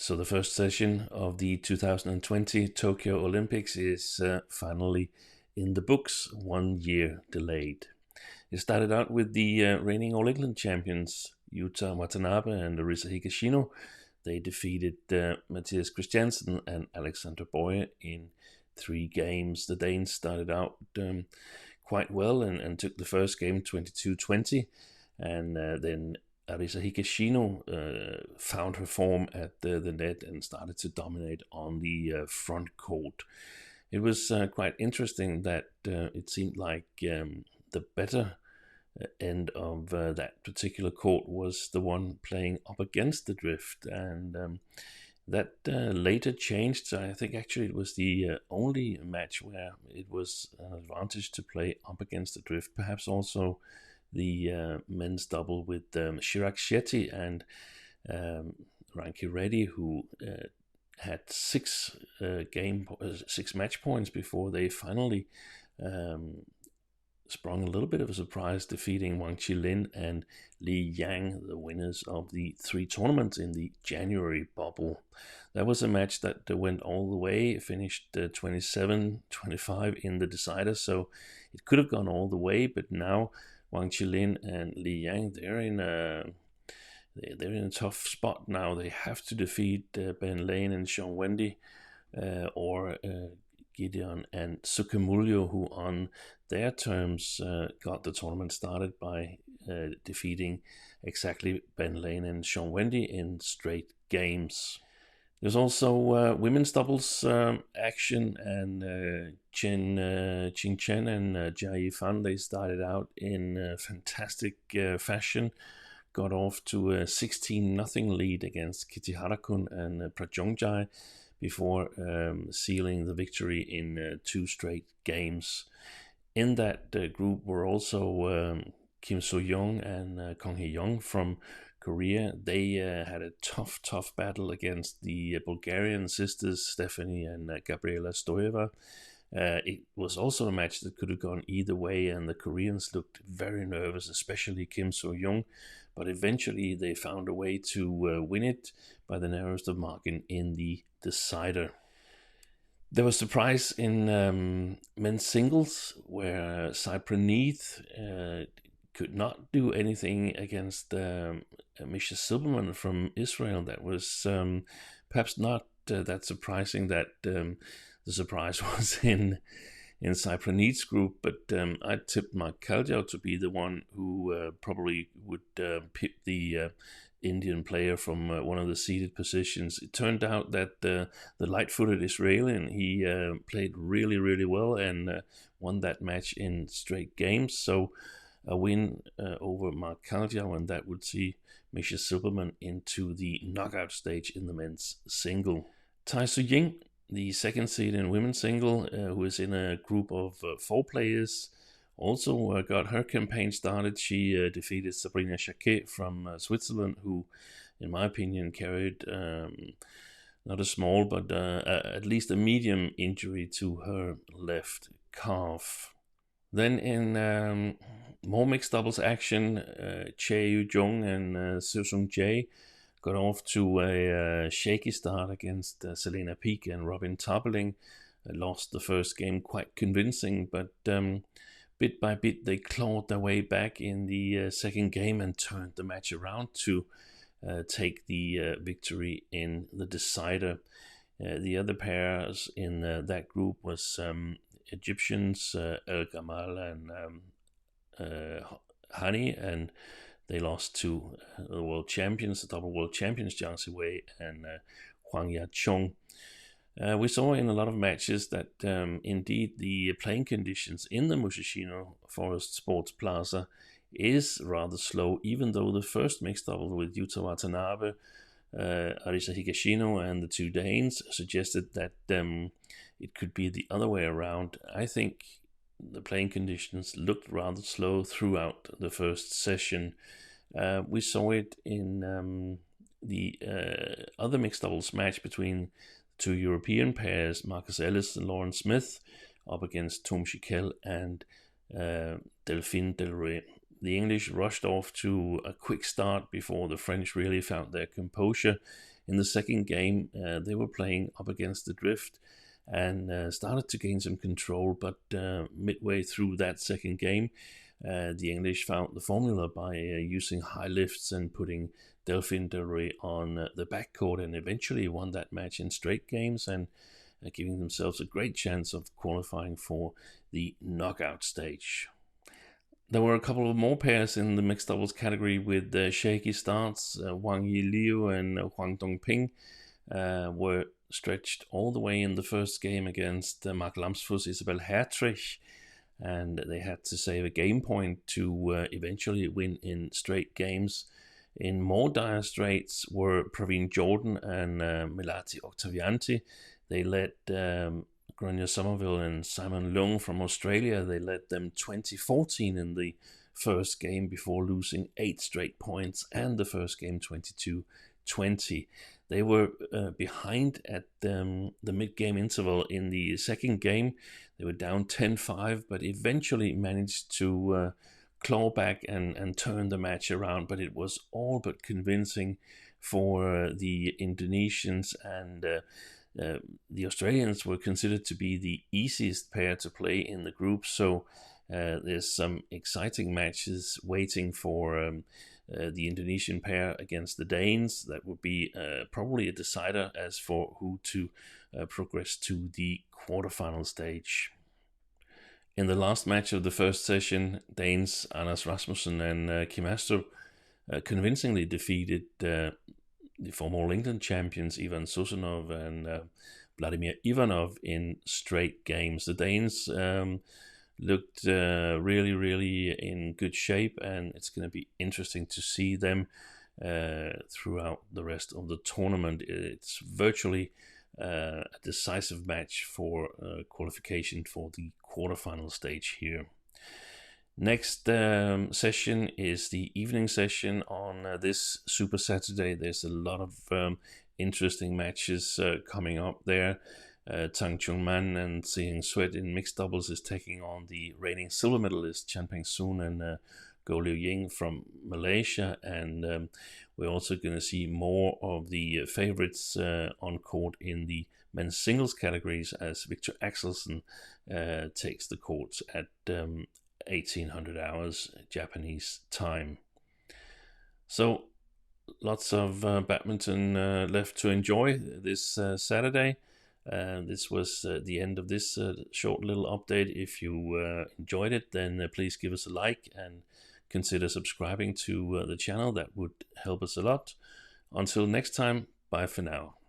So the first session of the 2020 Tokyo Olympics is finally in the books, 1 year delayed. It started out with the reigning All England champions, Yuta Watanabe and Arisa Higashino. They defeated Matthias Christiansen and Alexander Boyer in 3 games. The Danes started out quite well and took the first game 22-20, and then Arisa Higashino found her form at the net and started to dominate on the front court. It was quite interesting that it seemed like the better end of that particular court was the one playing up against the drift, and that later changed. So I think actually it was the only match where it was an advantage to play up against the drift. Perhaps also the men's double with Chirag Shetty and Ranki Reddy, who had 6 match points before they finally sprung a little bit of a surprise, defeating Wang Qilin and Li Yang, the winners of the 3 tournaments in the January bubble. That was a match that went all the way, finished 27-25 in the decider, so it could have gone all the way, but now Wang Qilin and Li Yang, they're in a tough spot now. They have to defeat Ben Lane and Sean Wendy, or Gideon and Sukamuljo, who on their terms got the tournament started by defeating exactly Ben Lane and Sean Wendy in straight games. There's also women's doubles action, and Qing Chen and Jia Yifan, they started out in fantastic fashion, got off to a 16-0 lead against Kitty Harakun and Prajongjai before sealing the victory in 2 straight games. In that group were also Kim So-young and Kong Hee-young from Korea. They had a tough battle against the Bulgarian sisters Stephanie and Gabriela Stoeva. It was also a match that could have gone either way, and the Koreans looked very nervous, especially Kim So-young, but eventually they found a way to win it by the narrowest of margin in the decider. There was surprise in men's singles, where Cyprianith could not do anything against Misha Silberman from Israel. That was perhaps not that surprising that the surprise was in Cyprianith's group, but I tipped Mark Kaldjau to be the one who probably would pip the Indian player from one of the seeded positions. It turned out that the light-footed Israeli, he played really well and won that match in straight games. So a win over Mark Kaldjau, and that would see Misha Silberman into the knockout stage in the men's single. Tzu-Ying, the second seed in women's single, who is in a group of 4 players, also got her campaign started. She defeated Sabrina Jacquet from Switzerland, who, in my opinion, carried not a small, but at least a medium injury to her left calf. Then in more mixed doubles action, Che Yu-jung and Seo Sung-jae got off to a shaky start against Selena Peak and Robin Tarpeling. Lost the first game quite convincing, but bit by bit they clawed their way back in the second game and turned the match around to take the victory in the decider. The other pairs in that group was Egyptians El Gamal and Hani, and they lost to the world champions, the double world champions, Jiang Siwei and Huang Yachong. We saw in a lot of matches that indeed the playing conditions in the Musashino Forest Sports Plaza is rather slow, even though the first mixed double with Yuta Watanabe, Arisa Higashino and the 2 Danes suggested that it could be the other way around. I think the playing conditions looked rather slow throughout the first session. We saw it in the other mixed doubles match between 2 European pairs, Marcus Ellis and Lauren Smith, up against Tom Schickel and Delphine Delray. The English rushed off to a quick start before the French really found their composure. in the second game, they were playing up against the drift and started to gain some control, but midway through that second game, the English found the formula by using high lifts and putting Delphine Delray on the backcourt, and eventually won that match in straight games and giving themselves a great chance of qualifying for the knockout stage. There were a couple of more pairs in the mixed doubles category with shaky starts. Wang Yiliu and Huang Dongping were stretched all the way in the first game against Mark Lamsfuss, Isabel Hertrich, and they had to save a game point to eventually win in straight games. In more dire straits were Praveen Jordan and Melati Oktavianti. They led Grania Somerville and Simon Leung from Australia. They led them 20-14 in the first game before losing 8 straight points, and the first game 22-20. They were behind at the mid-game interval in the second game. They were down 10-5, but eventually managed to claw back and turn the match around. But it was all but convincing for the Indonesians, and the Australians were considered to be the easiest pair to play in the group. So there's some exciting matches waiting for the Indonesian pair against the Danes. That would be probably a decider as for who to progress to the quarterfinal stage. In the last match of the first session, Danes Anders Rasmussen and Kim Astrup convincingly defeated the former All England champions Ivan Susanov and Vladimir Ivanov in straight games. The Danes looked really, really in good shape, and it's going to be interesting to see them throughout the rest of the tournament. It's virtually a decisive match for qualification for the quarterfinal stage here. Next session is the evening session on this Super Saturday. There's a lot of interesting matches coming up there. Tang Chung Man and Tzu-Ying Sweat in mixed doubles is taking on the reigning silver medalist Chan Peng Soon and Go Liu Ying from Malaysia. And we're also going to see more of the favorites on court in the men's singles categories as Victor Axelsen takes the courts at 1800 hours Japanese time. So lots of badminton left to enjoy this Saturday. This was the end of this short little update. If you enjoyed it, then please give us a like and consider subscribing to the channel. That would help us a lot. Until next time, bye for now.